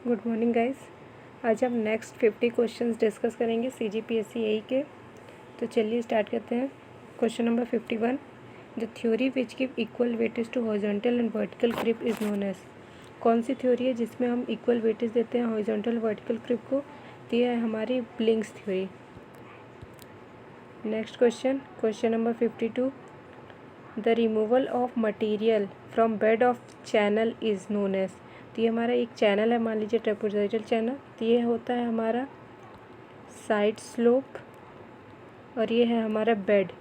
Good morning guys. आज हम next 50 questions discuss करेंगे CGPSC यही के। तो चलिए स्टार्ट करते हैं। Question number 51, the theory which give equal weightage to horizontal and vertical creep is known as. कौन सी थ्योरी है जिसमें हम इक्वल वेटेज देते हैं हॉरिजॉन्टल वर्टिकल क्रिप को? तो यह है हमारी blinks theory. Next question number 52, the removal of material from bed of channel is known as. तो ये हमारा एक चैनल है, मान लीजिए ट्रेपेजोइडल चैनल। तो ये होता है हमारा साइड स्लोप और ये है हमारा बेड।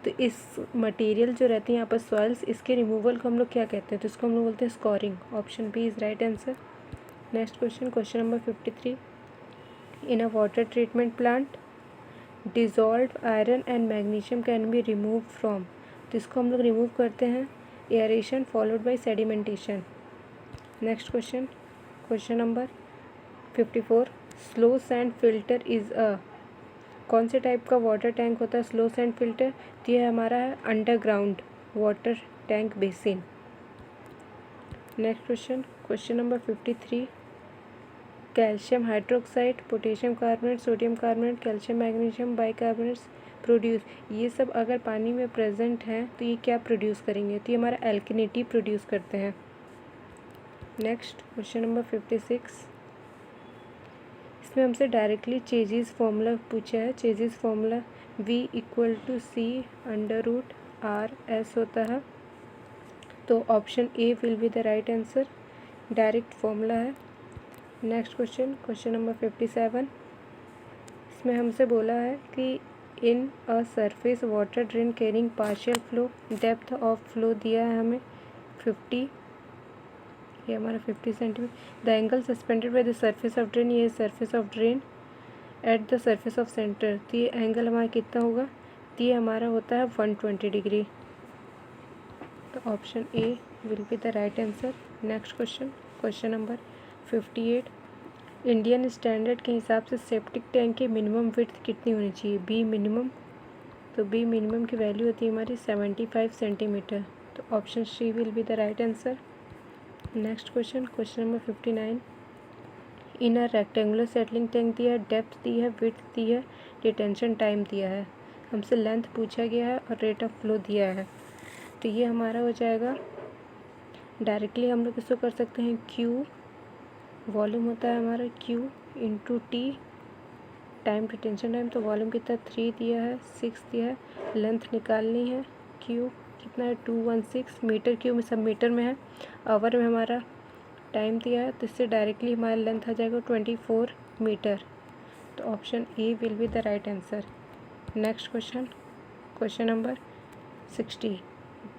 तो इस मटेरियल जो रहती है यहाँ पर सॉइल्स, इसके रिमूवल को हम लोग क्या कहते हैं? तो इसको हम लोग बोलते हैं scouring. Option B is right answer. Next question number 53, in a water treatment plant dissolve iron and magnesium can be remove from. तो इसको हम लोग रिमूव करते हैं aeration followed by sedimentation. Next question number 54, slow sand filter is a. कौन से type का water tank होता है स्लो सैंड फिल्टर? तो ये हमारा है underground water tank basin. Next question number 53, calcium hydroxide, potassium carbonate, sodium carbonate, calcium magnesium bicarbonates produce. ये सब अगर पानी में प्रेजेंट हैं तो ये क्या प्रोड्यूस करेंगे? तो ये हमारा एल्किनिटी प्रोड्यूस करते हैं। नेक्स्ट क्वेश्चन नंबर 56, इसमें हमसे डायरेक्टली चेजिस फॉर्मूला पूछा है। चेजिस फॉर्मूला V = C√R/S होता है। तो option A will be the right answer, direct formula है। नेक्स्ट क्वेश्चन नंबर 57, इसमें हमसे बोला है कि in a surface water drain carrying partial flow, depth of flow दिया है हमें 50, ये हमारा 50 centimetre. The angle suspended by the surface of drain, ये surface of drain at the surface of centre. तो ये एंगल हमारा कितना होगा? तो ये हमारा होता है 120 डिग्री। तो option A will be the right answer. Next question number 58, Indian standard के हिसाब से सेप्टिक टैंक की मिनिमम विड्थ कितनी होनी चाहिए? B minimum. तो बी मिनिमम की वैल्यू होती है हमारी 75 सेंटीमीटर। तो option C will be the right answer. Next question number 59, in a rectangular settling tank दिया है, डेप्थ दी है, विड्थ दी है, डिटेंशन टाइम दिया है। हमसे लेंथ पूछा गया है और रेट ऑफ फ्लो दिया है। तो ये हमारा हो जाएगा, डायरेक्टली हम लोग इसको कर सकते हैं Q, वॉल्यूम होता है हमारा Q × T, time detention time. तो वॉल्यूम कितना 3 दिया है, 6 दिया है, लेंथ निकालनी है Q कितना है 216 मीटर क्यूब में, सब मीटर में है। आवर में हमारा टाइम दिया है, तो इससे डायरेक्टली हमारा लेंथ आ जाएगा 24 मीटर। तो option A will be the right answer. Next question number 60,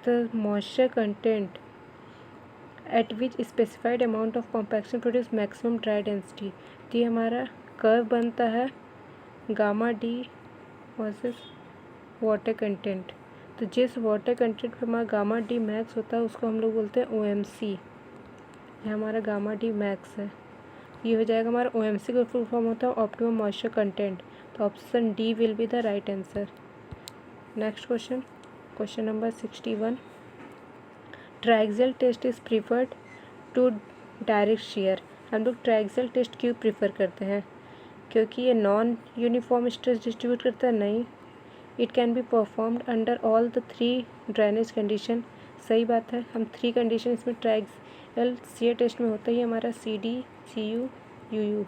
the moisture content eight which specified amount of compaction produce maximum dry density. तो ये हमारा कर्व बनता है gamma D versus water content. तो जिस water content पे हमारा gamma D max होता है उसको हम लोग बोलते हैं OMC। ये हमारा गामा डी मैक्स है। ये हो जाएगा हमारा OMC का फुल फॉर्म होता है ऑप्टिमम मॉइस्चर कंटेंट। तो option D will be the right answer. Next question number 61, triaxial test is preferred to direct shear. हम लोग ट्रायक्सियल टेस्ट क्यों प्रीफर करते हैं? क्योंकि ये नॉन यूनिफॉर्म स्ट्रेस डिस्ट्रीब्यूट करता है? नहीं, it can be performed under all the 3 drainage condition. सही बात है, हम 3 कंडीशन इसमें ट्रायक्सियल शेयर टेस्ट में होता ही हमारा CD, CU, UU।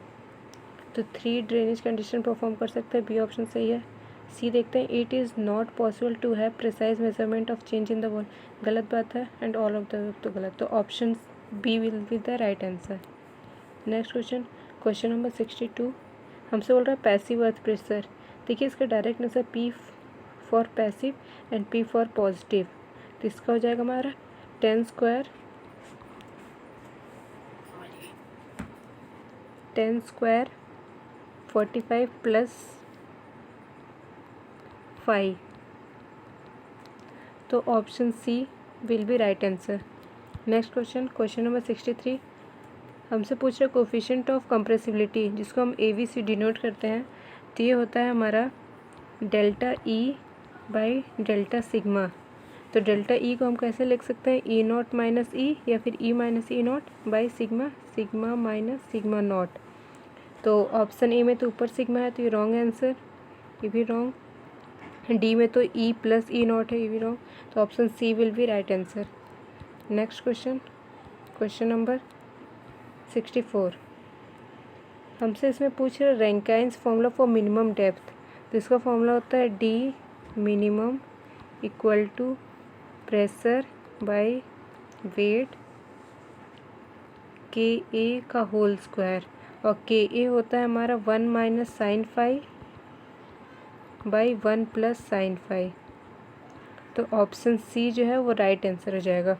तो 3 ड्रेनेज कंडीशन परफॉर्म कर सकते हैं। बी ऑप्शन सही है। सी देखते हैं, it is not possible to have precise measurement of change in the wall. गलत बात है, एंड ऑल ऑफ द तो गलत। तो option B will be the right answer. Next question number 62, हमसे बोल रहा है पैसिव अर्थ प्रेशर। देखिए इसका direct answer P for passive and P for positive. तो इसका हो जाएगा हमारा 10 स्क्वायर 45 + 5। तो option C will be right answer. Next question number 63, हमसे पूछ रहे कोफिशिएंट ऑफ कंप्रेसिबिलिटी, जिसको हम AVC डिनोट करते हैं। तो ये होता है हमारा ΔE/Δσ। तो ΔE को हम कैसे लिख सकते हैं? E0 - E या फिर E - E0/σ sigma minus sigma not. तो ऑप्शन ए में तो ऊपर सिग्मा है तो ये रॉन्ग आंसर, ये भी रॉन्ग। डी में तो ई प्लस ई नॉट है, ये भी रॉन्ग। तो option C will be right answer. Next question, question number 64। हमसे इसमें पूछ रहे Rankine's formula for minimum depth. तो इसका फॉर्मूला होता है D minimum equal to pressure by weight के ए का होल स्क्वायर, और के ए होता है हमारा 1 minus sine five by 1 plus sine five. तो ऑप्शन सी जो है वो राइट आंसर हो जाएगा।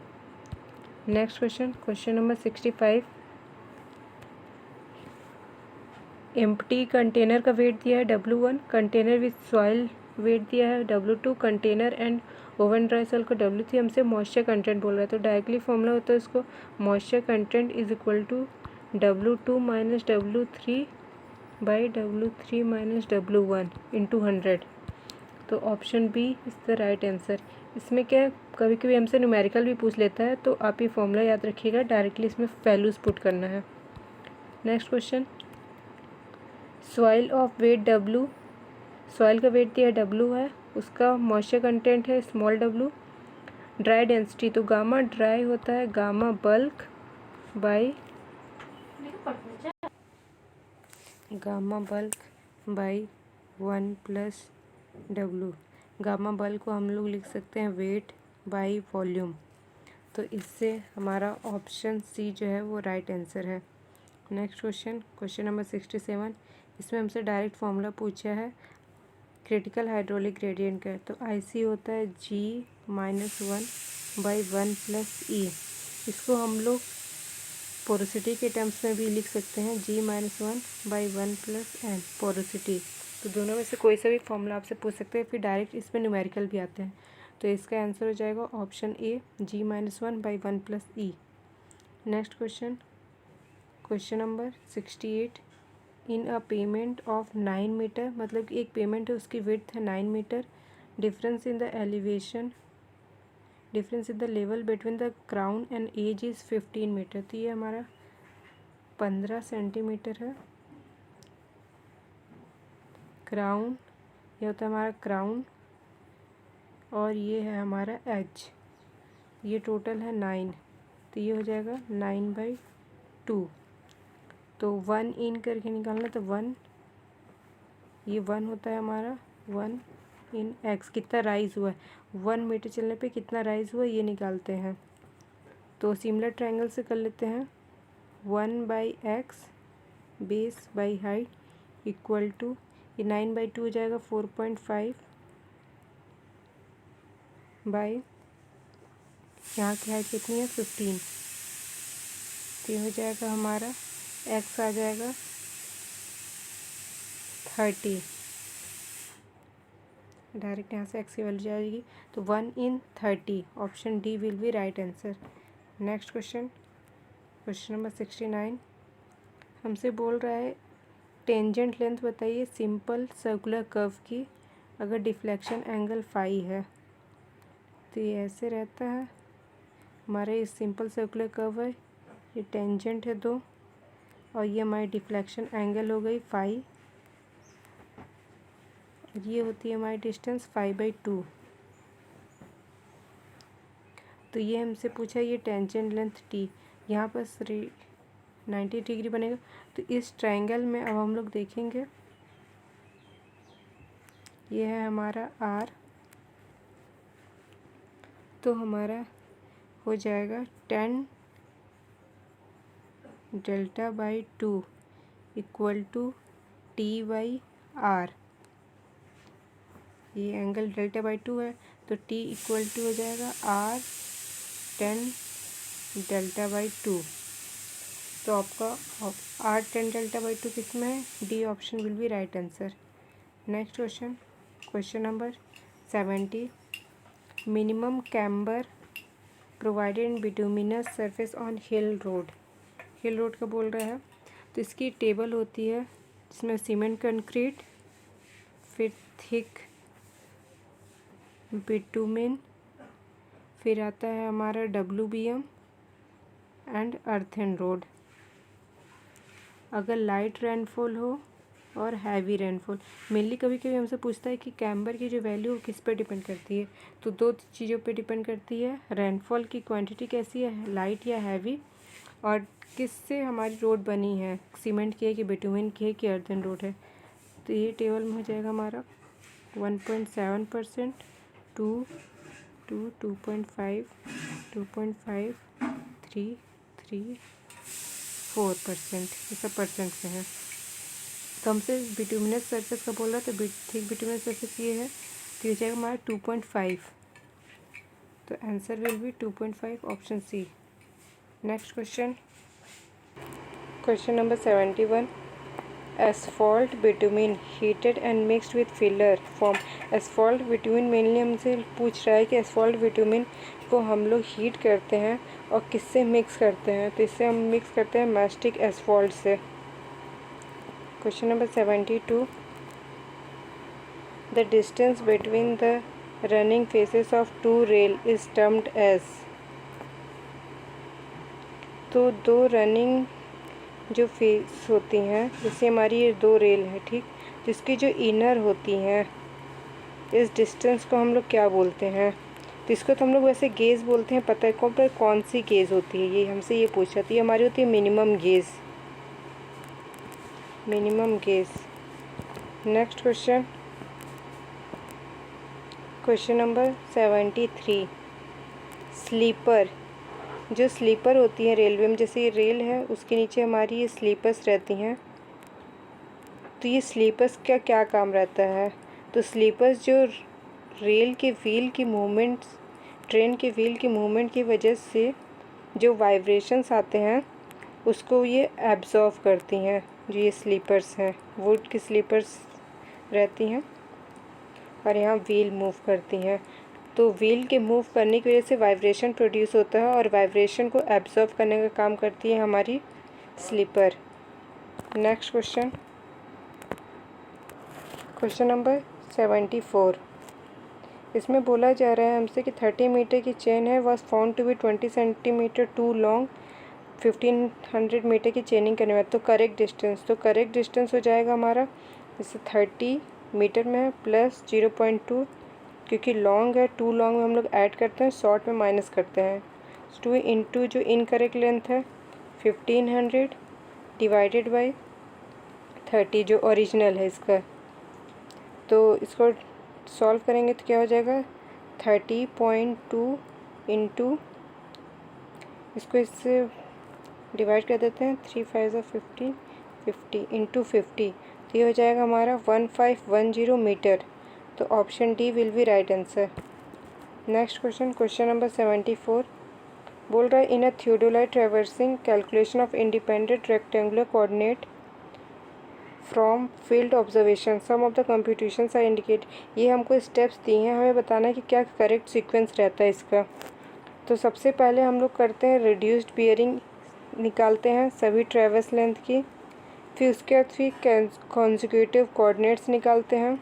Next question, question number 65। Empty container का वेट दिया है W1, container with soil wait दिया है W2, container and oven dry soil को W3। हमसे मॉइस्चर कंटेंट बोल रहा है, तो डायरेक्टली फॉर्मूला होता है इसको moisture content is equal to W2 minus W3 by W3 minus W1 into 100। तो option B is the right answer. इसमें क्या है, कभी कभी हमसे न्यूमेरिकल भी पूछ लेता है, तो आप ये फॉर्मूला याद रखिएगा, डायरेक्टली इसमें वैल्यूज पुट करना है। Next question, soil of weight W, soil का वेट दिया W है, उसका मॉइस्चर कंटेंट है स्मॉल w। ड्राई डेंसिटी तो गामा ड्राई होता है gamma bulk by one plus W। Gamma bulk को हम लोग लिख सकते हैं वेट बाई वॉल्यूम। तो इससे हमारा ऑप्शन सी जो है वो राइट आंसर है। Next question, question number 67। इसमें हमसे डायरेक्ट फॉर्मूला पूछा है क्रिटिकल हाइड्रोलिक ग्रेडियंट का। तो IC होता है G-1 बाई 1 प्लस ई। इसको हम लोग पोरोसिटी के टर्म्स में भी लिख सकते हैं G-1 by 1 plus N porosity. तो दोनों में से कोई सा भी फॉर्मूला आपसे पूछ सकते हैं, फिर डायरेक्ट इसमें न्यूमेरिकल भी आते हैं। तो इसका आंसर हो जाएगा option A G-1 by 1 plus E. Next question, question number 68। In a pavement of 9 metre, मतलब कि एक पेमेंट है उसकी विड्थ है 9 metre, difference in the elevation, difference in the level between the crown and edge is 15 metre. तो ये हमारा 15 centimetre है। क्राउन, ये होता है हमारा क्राउन, और ये है हमारा एज, ये टोटल है 9। तो ये हो जाएगा 9/2। तो 1 इन करके निकालना, तो 1, ये 1 होता है हमारा 1 इन x, कितना राइज हुआ है 1 मीटर चलने पे कितना राइज हुआ ये निकालते हैं। तो सिमिलर ट्रायंगल से कर लेते हैं 1/x base by height equal to, ये 9/2 हो जाएगा 4.5 बाई, यहाँ की हाइट कितनी है 15। तो ये हो जाएगा हमारा x आ जाएगा 30, डायरेक्ट यहाँ से x की वैल्यू जाएगी। तो 1 इन 30, option D will be right answer. Next question, question number 69। हमसे बोल रहा है टेंजेंट लेंथ बताइए सिंपल सर्कुलर कर्व की अगर डिफ्लेक्शन एंगल फाई है। तो ये ऐसे रहता है हमारा, ये सिंपल सर्कुलर कर्व है, ये टेंजेंट है 2, और ये हमारी डिफ्लेक्शन एंगल हो गई फाई, ये होती है हमारी डिस्टेंस 5/2। तो ये हमसे पूछा ये टेंजेंट लेंथ टी, यहाँ पर 90 डिग्री बनेगा। तो इस ट्रायंगल में अब हम लोग देखेंगे, ये है हमारा R, तो हमारा हो जाएगा 10 डेल्टा/2 इक्वल टू T/R। ये एंगल डेल्टा/2 है, तो T इक्वल टू हो जाएगा R 10 डेल्टा/2। तो आपका R 10 डेल्टा/2 किस में है, D option will be right answer. Next question, question number 70। Minimum camber provided in bituminous surface on hill road, hill road का बोल रहा है। तो इसकी टेबल होती है जिसमें सीमेंट कंक्रीट, फिर थिक बिटुमिन, फिर आता है हमारा WBM एंड अर्थन रोड। अगर लाइट रेनफॉल हो और हैवी रेनफॉल। मेनली कभी कभी हमसे पूछता है कि कैम्बर की जो वैल्यू किस पे डिपेंड करती है, तो दो चीज़ों पे डिपेंड करती है, रेनफॉल की क्वांटिटी कैसी है, लाइट या हैवी, और किससे हमारी रोड बनी है, सीमेंट की है कि बिटुमिन की है कि अर्थन रोड है। तो ये टेबल में हो जाएगा हमारा 1.7%, 2, 2.5, 2.5, 3, 3, 4%, ये सब परसेंट से है। तो हमसे बिटुमिनस सरफेस का बोल रहा है, तो थिक बिटुमिनस सरफेस ये है, तो ये जाएगा हमारा 2.5। तो answer will be 2.5, option C. Next question, question number 71। Asphalt bitumen heated and mixed with filler form. Asphalt bitumen mainly हमसे पूछ रहा है कि एसफॉल्ट बिटुमिन को हम लोग हीट करते हैं और किससे मिक्स करते हैं, तो इससे हम मिक्स करते हैं मैस्टिक एसफॉल्ट से। Question number 72। The distance between the running faces of two rail is termed as. तो दो रनिंग जो फेस होती हैं, जैसे हमारी ये दो रेल है, ठीक, जिसकी जो इनर होती हैं, इस डिस्टेंस को हम लोग क्या बोलते हैं, तो इसको तो हम लोग वैसे गेज बोलते हैं, पता है कौन पर कौन सी गेज होती है, ये हमसे ये पूछा, तो ये हमारी होती है minimum gauge, minimum gauge. Next question, question number 73। Sleeper, जो स्लीपर होती है रेलवे में, जैसे ये रेल है उसके नीचे हमारी ये स्लीपर्स रहती हैं, तो ये स्लीपर्स का क्या काम रहता है, तो स्लीपर्स जो रेल के व्हील की मूवमेंट, ट्रेन के व्हील की मूवमेंट की वजह से जो वाइब्रेशंस आते हैं उसको ये एब्जॉर्व करती हैं। जो ये स्लीपर्स हैं, वुड की स्लीपर्स रहती हैं और यहाँ व्हील मूव करती हैं, तो व्हील के मूव करने की वजह से वाइब्रेशन प्रोड्यूस होता है और वाइब्रेशन को एब्जॉर्व करने का काम करती है हमारी sleeper. Next question, question number 74। इसमें बोला जा रहा है हमसे कि 30 मीटर की चेन है, was found to be 20 centimetre too long, 1500 metre की चेनिंग करने में, तो करेक्ट डिस्टेंस, तो करेक्ट डिस्टेंस हो जाएगा हमारा, जैसे 30 मीटर में है प्लस 0.2, क्योंकि लॉन्ग है, 2 लॉन्ग में हम लोग ऐड करते हैं, शॉर्ट में माइनस करते हैं, 2 इंटू जो इनकरेक्ट लेंथ है 1500 डिवाइडेड बाई 30 जो ओरिजिनल है इसका, तो इसको सॉल्व करेंगे तो क्या हो जाएगा 30.2 इंटू, इसको इससे डिवाइड कर देते हैं, 3 5 15, 50 इंटू 50, तो ये हो जाएगा हमारा 1510 मीटर, तो option D will be right answer. Next question, question number 74 बोल रहा है in a theodolite traversing calculation of independent rectangular coordinate from field observation sum of the computations are indicate. ये हमको स्टेप्स दिए हैं, हमें बताना है कि क्या करेक्ट सीक्वेंस रहता है इसका। तो सबसे पहले हम लोग करते हैं रिड्यूस्ड बियरिंग निकालते हैं सभी ट्रैवर्स लेंथ की, फिर उसके बाद फिर कॉन्जिक्यूटिव कोऑर्डिनेट्स निकालते हैं,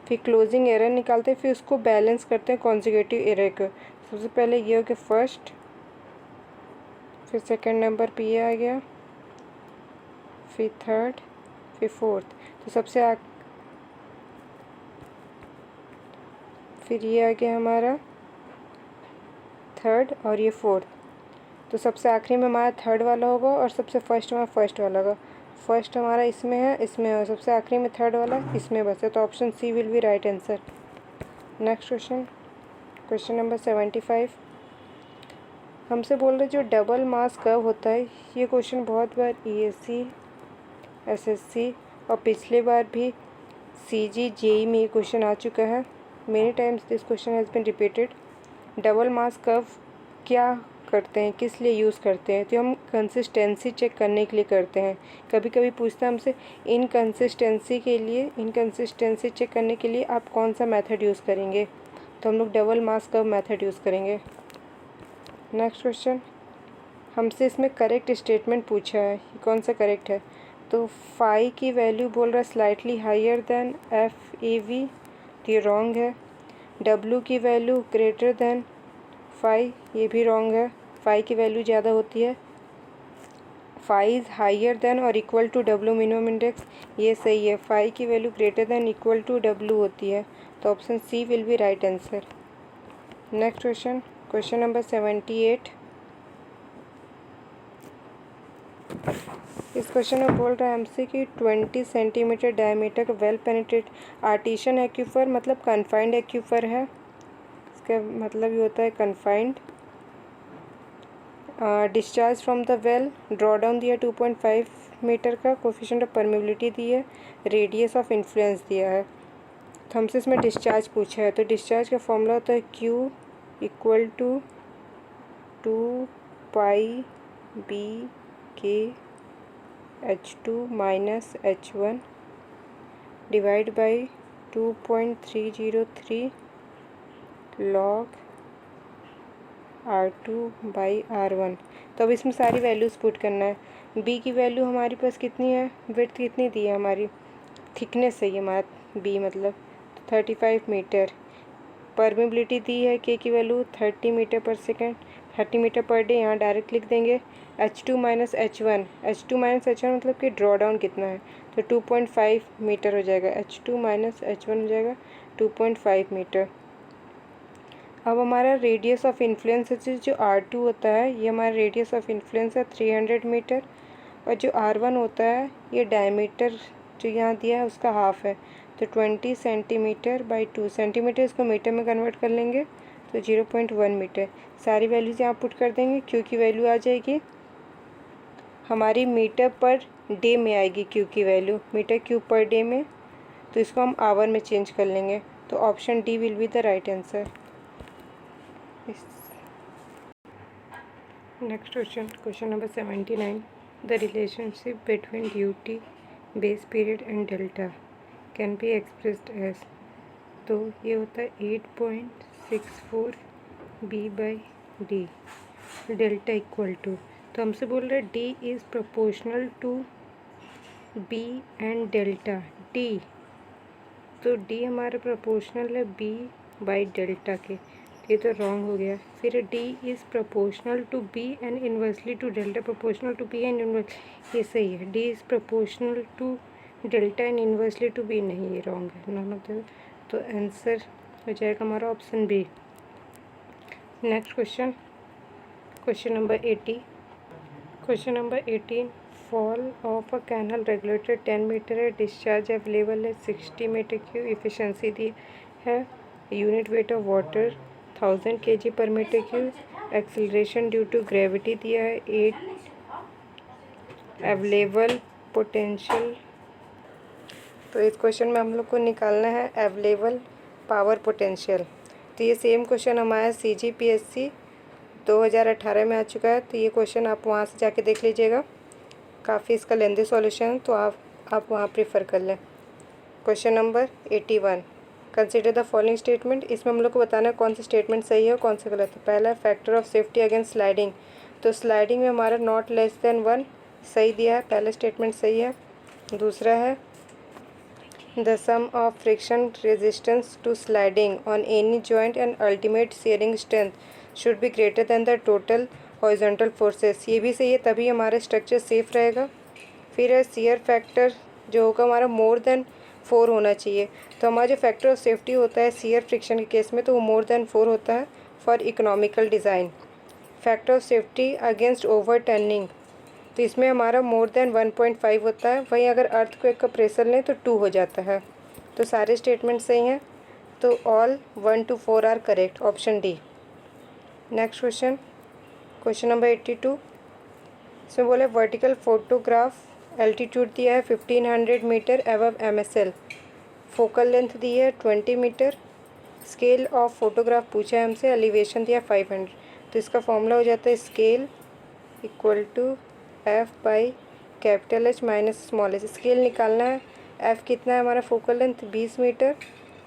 फिर क्लोजिंग एरर निकालते हैं, फिर उसको बैलेंस करते हैं कॉन्जिक्यूटिव एरर को। सबसे पहले ये हो गया फर्स्ट, फिर सेकंड नंबर पे ये आ गया, फिर थर्ड, फिर फोर्थ, तो सबसे फिर ये आ गया हमारा थर्ड और ये फोर्थ, तो सबसे आखिरी में हमारा थर्ड वाला होगा और सबसे फर्स्ट हमारा फर्स्ट वाला होगा। फर्स्ट हमारा इसमें है, इसमें है, सबसे आखिरी में थर्ड वाला इसमें बस है, तो option C will be right answer. Next question, question number 75 हमसे बोल रहे जो डबल मास कर्व होता है, ये क्वेश्चन बहुत बार ESC, SSC और पिछले बार भी CG JEE में ये क्वेश्चन आ चुका है। Many times this question has been repeated. Double mass curve क्या करते हैं, किस लिए यूज़ करते हैं, तो हम कंसिस्टेंसी चेक करने के लिए करते हैं। कभी कभी पूछता है हमसे इनकंसिस्टेंसी के लिए, इनकंसिस्टेंसी चेक करने के लिए आप कौन सा मेथड यूज़ करेंगे, तो हम लोग डबल मास कर्व मेथड यूज़ करेंगे। नेक्स्ट क्वेश्चन, हमसे इसमें करेक्ट स्टेटमेंट पूछा है, कौन सा करेक्ट है, तो फाई की वैल्यू बोल रहा है स्लाइटली हायर देन FAV, तो ये रॉन्ग है। W की वैल्यू ग्रेटर देन फाई, ये भी रॉन्ग है, फाई की वैल्यू ज़्यादा होती है। फाई इज़ हाइयर देन और equal to W minimum index, ये सही है। फाई की value greater than equal to W होती है, तो option C will be right answer. Next question, question number 78। इस क्वेश्चन में बोल रहा है हमसे कि 20 सेंटीमीटर डायमीटर का वेल पेनिट्रेट आर्टिशियन एक्यूफर मतलब कन्फाइंड एक्यूफर है, इसका मतलब ये होता है confined. Discharge from the well, draw down दिया 2.5 मीटर का, कोफिशिएंट ऑफ परमेबिलिटी दी है, रेडियस ऑफ इन्फ्लुएंस दिया है। तो हमसे इसमें डिस्चार्ज पूछा है, तो डिस्चार्ज का फॉर्मूला होता है Q equal to 2 π B K H2 minus H1 divide by 2.303 log R2 by R1। तो अब इसमें सारी वैल्यूज़ पुट करना है। B की वैल्यू हमारे पास कितनी है, विड्थ कितनी दी है हमारी, थिकनेस है ये हमारा B मतलब 35 मीटर। परमेबिलिटी दी है K की वैल्यू 30 मीटर पर सेकेंड, 30 मीटर पर डे, यहाँ डायरेक्ट लिख देंगे। H2 minus H1, H2 minus H1 मतलब कि ड्रॉ डाउन कितना है, तो 2.5 मीटर हो जाएगा। H2 माइनस H1 हो जाएगा 2.5 मीटर। अब हमारा रेडियस ऑफ इन्फ्लुएंस जो R2 होता है, ये हमारा रेडियस ऑफ इन्फ्लुएंस है 300 मीटर, और जो R1 होता है ये डायमीटर जो यहाँ दिया है उसका हाफ है, तो 20 सेंटीमीटर बाई 2 सेंटीमीटर, इसको मीटर में कन्वर्ट कर लेंगे तो 0.1 मीटर। सारी वैल्यूज़ यहाँ पुट कर देंगे। क्यू की वैल्यू आ जाएगी हमारी मीटर पर डे में आएगी, क्यू की वैल्यू मीटर क्यूब पर डे में, तो इसको हम आवर में चेंज कर लेंगे, तो option D will be the right answer. Next question, question number 79। The relationship between duty base period and delta can be expressed as, तो ये होता है 8.64 B by D, delta equal to, तो हमसे बोल रहे हैं D is proportional to B and delta D, तो डी हमारा प्रोपोर्शनल है बी बाई डेल्टा के, ये तो रॉन्ग हो गया। फिर D is proportional to B and inversely to delta, proportional to B and inverse, ये सही है। D is proportional to delta and inversely to B, नहीं ये रॉन्ग है, नॉट, तो आंसर हो जाएगा हमारा option B. Next question, question number 80। Question number 18, fall of a canal regulated 10 metre है, डिस्चार्ज अवेलेबल है 60 मीटर क्यूब, इफिशिएंसी दी है, unit weight of water 1000 kg पर metre cube, acceleration due to gravity दिया है 8, अवेलेबल पोटेंशियल, तो इस question में हम लोग को निकालना है अवेलेबल पावर पोटेंशियल। तो ये सेम क्वेश्चन हमारा CGPSC 2018 में आ चुका है, तो ये क्वेश्चन आप वहाँ से जाके देख लीजिएगा, काफ़ी इसका लेंथी सॉल्यूशन, तो आप वहाँ प्रेफर कर लें। Question number 81, consider the following statement, इसमें हम लोग को बताना है कौन सा स्टेटमेंट सही है और कौन सा गलत है। पहला है factor of safety against sliding, तो स्लाइडिंग में हमारा नॉट लेस देन 1 सही दिया है, पहला स्टेटमेंट सही है। दूसरा है the sum of friction resistance to sliding on any joint and ultimate shearing strength should be greater than the total horizontal forces, ये भी सही है, तभी हमारा स्ट्रक्चर सेफ रहेगा। फिर है शियर फैक्टर जो होगा हमारा मोर देन 4 होना चाहिए, तो हमारा जो फैक्टर ऑफ सेफ्टी होता है शियर फ्रिक्शन के केस में, तो वो मोर देन 4 होता है for economical design. Factor of safety against over turning, तो इसमें हमारा मोर देन 1.5 होता है, वहीं अगर अर्थक्वेक का प्रेशर लें तो 2 हो जाता है, तो सारे स्टेटमेंट सही हैं, तो all 1 to 4 are correct, option D. Next question, question number 82, इसमें बोले वर्टिकल फोटोग्राफ एल्टीट्यूड दिया है 1500 metre above MSL, focal length दी है 20 मीटर, स्केल ऑफ फोटोग्राफ पूछा है हमसे, एलिवेशन दिया 500, तो इसका फॉर्मूला हो जाता है scale equal to F by capital H minus small h। Scale निकालना है, F कितना है हमारा फोकल लेंथ 20 मीटर,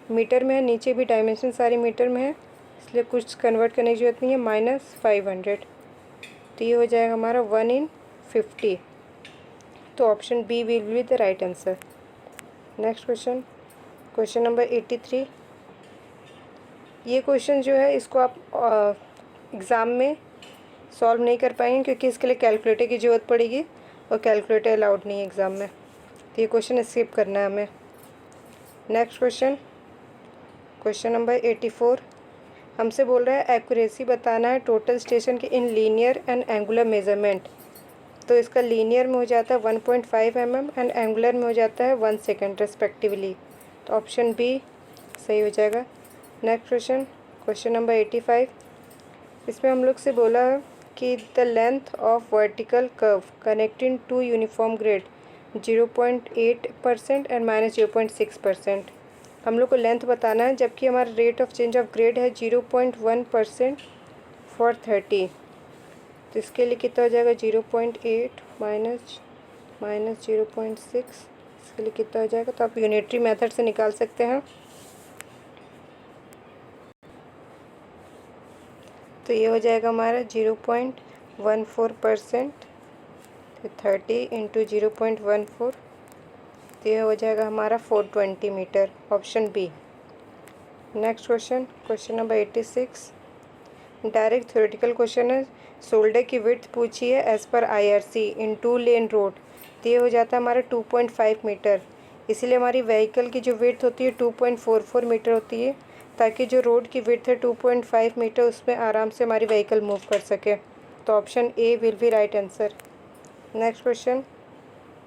मीटर में है, नीचे भी डायमेंशन सारी मीटर में है, इसलिए कुछ कन्वर्ट करने की जरूरत नहीं है, माइनस 500, तो ये हो जाएगा हमारा 1/50, तो option B will be the right answer. Next question, question number 83, ये क्वेश्चन जो है इसको आप एग्ज़ाम में सॉल्व नहीं कर पाएंगे क्योंकि इसके लिए कैलकुलेटर की ज़रूरत पड़ेगी, और कैलकुलेटर अलाउड नहीं है एग्ज़ाम में, तो ये क्वेश्चन स्किप करना है हमें। नेक्स्ट क्वेश्चन, क्वेश्चन नंबर 84 हमसे बोल रहा है एक्यूरेसी बताना है टोटल स्टेशन के in linear and angular measurement. तो इसका लीनियर में हो जाता है 1.5 mm एंड एंगुलर में हो जाता है 1 सेकेंड रेस्पेक्टिवली, तो ऑप्शन बी सही हो जाएगा। नेक्स्ट क्वेश्चन, क्वेश्चन नंबर 85 इसमें हम लोग से बोला है कि the length of vertical curve connecting two uniform grade 0.8% and -0.6%। हम लोग को लेंथ बताना है, जबकि हमारा rate of change of grade है 0.1% फॉर 30। तो इसके लिए कितना हो जाएगा 0.8 माइनस 0.6, इसके लिए कितना हो जाएगा, तो आप यूनिटरी मेथड से निकाल सकते हैं। तो ये हो जाएगा हमारा 0.14%, तो 30 इंटू 0.14, तो ये हो जाएगा हमारा 420 metre, option B. Next question, question number 86 direct theoretical question है। शोल्डर की विड्थ पूछी है एज पर IRC इन 2 लेन रोड, तो ये हो जाता है हमारा 2.5 मीटर। इसीलिए हमारी व्हीकल की जो विड्थ होती है 2.44 मीटर होती है, ताकि जो रोड की विड्थ है 2.5 मीटर उसमें आराम से हमारी व्हीकल मूव कर सके। तो option A will be right answer. Next question,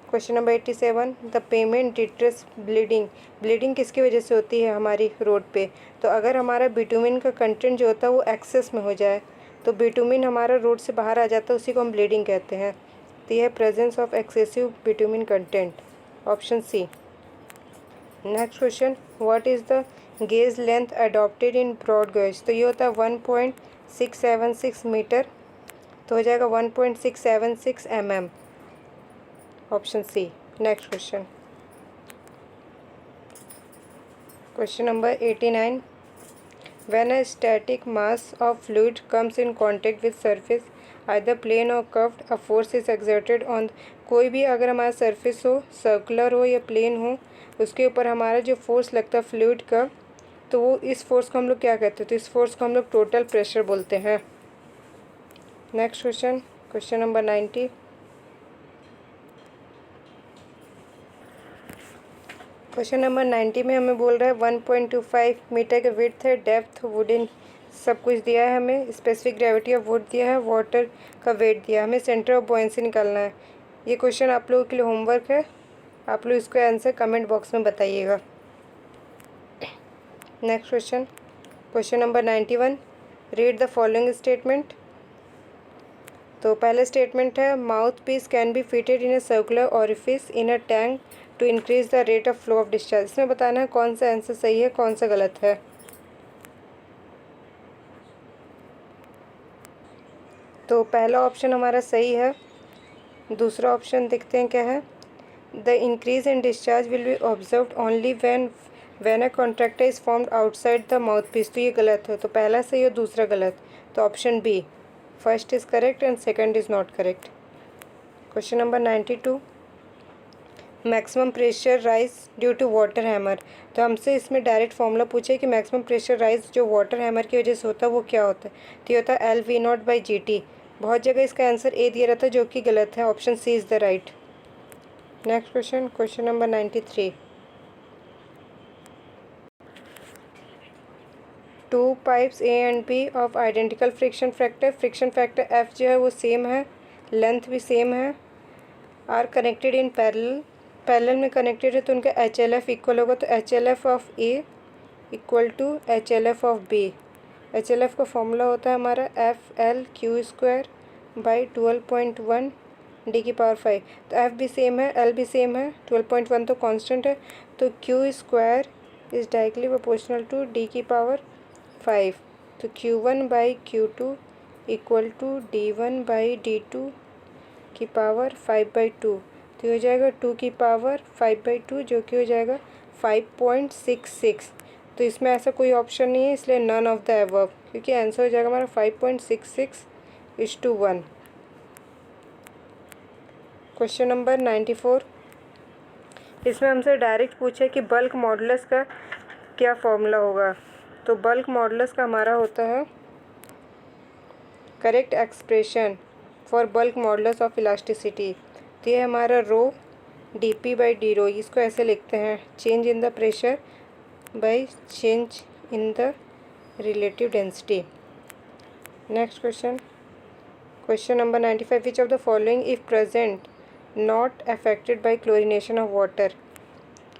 question number 87 the pavement distress bleeding, bleeding किसकी वजह से होती है हमारी रोड पे। तो अगर हमारा बिटुमिन का कंटेंट जो होता है वो एक्सेस में हो जाए, तो बिटुमिन हमारा रोड से बाहर आ जाता है, उसी को हम ब्लीडिंग कहते हैं। तो यह presence of excessive bitumen content, option C. Next question, what is the gauge length adopted in broad gauge, तो ये होता है 1.676 मीटर, तो हो जाएगा 1.676 mm, option C. Next question, question number 89 when a static mass of fluid comes in contact with surface either plane or curved a force is exerted on, कोई भी अगर हमारा सरफेस हो, सर्कुलर हो या प्लेन हो, उसके ऊपर हमारा जो फोर्स लगता है फ्लूइड का, तो वो इस फोर्स को हम लोग क्या कहते हैं, तो इस फोर्स को हम लोग टोटल प्रेशर बोलते हैं। Next question, question number 90 question number 90 में हमें बोल रहा है 1.25 मीटर का विड्थ है, डेप्थ वुडन सब कुछ दिया है, हमें स्पेसिफिक ग्रेविटी ऑफ वुड दिया है, वाटर का वेट दिया है, हमें सेंटर ऑफ बॉयंसी निकालना है। ये क्वेश्चन आप लोगों के लिए होमवर्क है, आप लोग इसका आंसर कमेंट बॉक्स में बताइएगा। Next question, question number 91 read the following statement. तो पहला स्टेटमेंट है mouth piece can be fitted in a circular orifice in a tank to increase the rate of flow of discharge. इसमें बताना है कौन सा आंसर सही है, कौन सा गलत है। तो पहला ऑप्शन हमारा सही है, दूसरा ऑप्शन देखते हैं क्या है। The increase in discharge will be observed only when a contractor is formed outside the mouth piece, तो ये गलत है। तो पहला सही और दूसरा गलत, तो option B first is correct and second is not correct. Question number 92 maximum pressure rise due to water hammer, तो हमसे इसमें डायरेक्ट फॉर्मूला पूछे कि मैक्सिमम प्रेशर राइज जो वाटर हैमर की वजह से होता है वो क्या होता है, तो ये होता है LV0/GT। बहुत जगह इसका आंसर ए दिया रहता है जो कि गलत है, option C is the right. Next question, question number 93 two pipes A and B of identical friction factor F जो है वो सेम है, लेंथ भी सेम है, आर कनेक्टेड इन पैरेलल में कनेक्टेड है, तो उनका HLF इक्वल होगा, तो HLF of A equal to HLF of B. HLF का फॉर्मूला होता है हमारा FL/Q²/12.1 D⁵, तो F भी सेम है, L भी सेम है, 12.1 तो कांस्टेंट है, तो Q² is directly proportional to D⁵, तो Q1/Q2 इक्वल टू D1/D2 की पावर 5/2, तो हो जाएगा 2 की पावर 5/2 जो कि हो जाएगा 5.66। तो इसमें ऐसा कोई ऑप्शन नहीं है, इसलिए नन ऑफ द अबव, क्योंकि आंसर हो जाएगा हमारा 5.66:1। क्वेश्चन नंबर 94 इसमें हमसे डायरेक्ट पूछे कि बल्क मॉडुलस का क्या फॉर्मूला होगा। तो बल्क मॉडुलस का हमारा होता है correct expression for bulk modulus of elasticity, तो ये हमारा रो dp बाई डी रो, इसको ऐसे लिखते हैं change in the pressure by change in the relative density. Next question, question number 95, which of the following if present not affected by chlorination of water.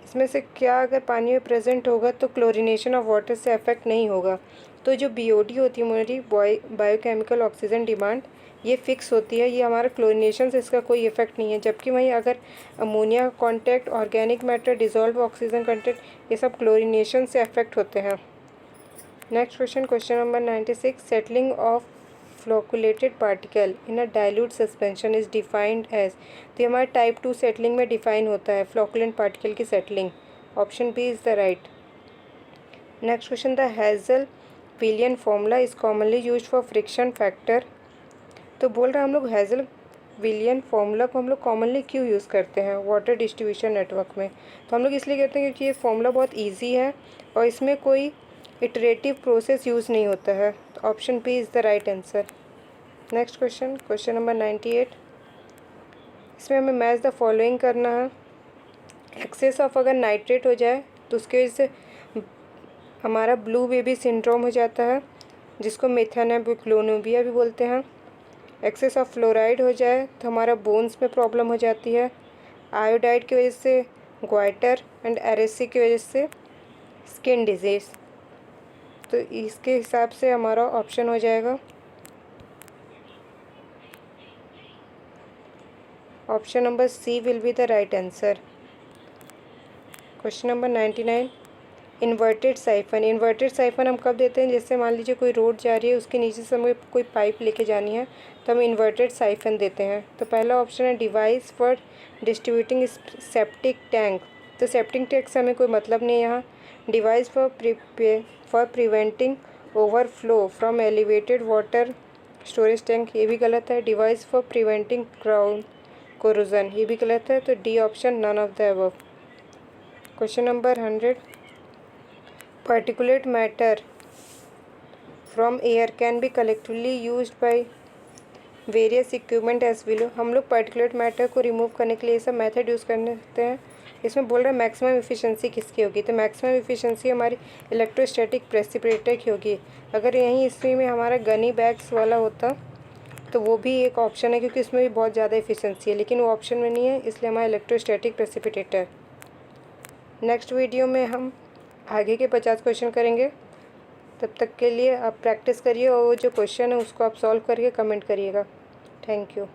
इसमें से क्या अगर पानी में प्रेजेंट होगा तो क्लोरिनेशन ऑफ वाटर से अफेक्ट नहीं होगा। तो जो BOD होती है हमारी बायोकेमिकल ऑक्सीजन डिमांड, ये फिक्स होती है, ये हमारा क्लोरिनेशन से इसका कोई इफेक्ट नहीं है। जबकि वहीं अगर ammonia contact, organic matter, dissolve oxygen content, ये सब क्लोरिनेशन से अफेक्ट होते हैं। Next question, question number 96, settling of flocculated particle in a dilute suspension is defined as. तो ये हमारे टाइप 2 सेटलिंग में डिफाइन होता है फ्लोकुलेंट पार्टिकल की settling. Option B is the right. Next question, the Hazen Williams formula is commonly used for friction factor. तो बोल रहे हैं हम लोग हेज़ल-विलियन फॉर्मूला को हम लोग कॉमनली क्यों यूज़ करते हैं वाटर डिस्ट्रीब्यूशन नेटवर्क में। तो हम लोग इसलिए कहते हैं क्योंकि ये फॉर्मूला बहुत ईजी है और इसमें कोई इटरेटिव प्रोसेस यूज़ नहीं होता है। तो option B is the right answer. Next question, question number 98, इसमें हमें मैच द फॉलोइंग करना है। एक्सेस ऑफ अगर नाइट्रेट हो जाए तो उसकी वजह से हमारा ब्लू बेबी सिंड्रोम हो जाता है, जिसको मेथानेबुलोनिया भी बोलते हैं। एक्सेस ऑफ फ्लोराइड हो जाए तो हमारा बोन्स में प्रॉब्लम हो जाती है। आयोडाइड की वजह से ग्वाइटर एंड एरेसी की वजह से स्किन डिजीज़। तो इसके हिसाब से हमारा ऑप्शन हो जाएगा option number C will be the right answer. Question number 99, inverted siphon. Inverted siphon हम कब देते हैं, जैसे मान लीजिए कोई रोड जा रही है, उसके नीचे से हमें कोई पाइप लेके जानी है तो हम इन्वर्टेड साइफन देते हैं। तो पहला ऑप्शन है device for distributing septic tank. तो सेप्टिक टैंक से हमें कोई मतलब नहीं है यहाँ। Device for preventing overflow from elevated water storage tank, ये भी गलत है। Device for preventing ground corrosion, ये भी गलत है। तो D option, none of the above. Question number 100, particulate matter from air can be collectively used by various equipment as below। हम लोग particulate matter को रिमूव करने के लिए ये सब मेथड यूज़ करते हैं। इसमें बोल रहा है मैक्सिमम इफ़िशेंसी किसकी होगी, तो मैक्सिमम इफ़िशेंसी हमारी इलेक्ट्रोस्टैटिक प्रेसिपिटेटर की होगी। अगर यहीं इसी में हमारा गनी बैग्स वाला होता तो वो भी एक ऑप्शन है, क्योंकि इसमें भी बहुत ज़्यादा इफ़िशेंसी है, लेकिन वो ऑप्शन में नहीं है, इसलिए हमारा इलेक्ट्रोस्टैटिक प्रेसिपिटेटर। नेक्स्ट वीडियो में हम आगे के 50 क्वेश्चन करेंगे। तब तक के लिए आप प्रैक्टिस करिए और वो जो क्वेश्चन है उसको आप सॉल्व करके कमेंट करिएगा। Thank you.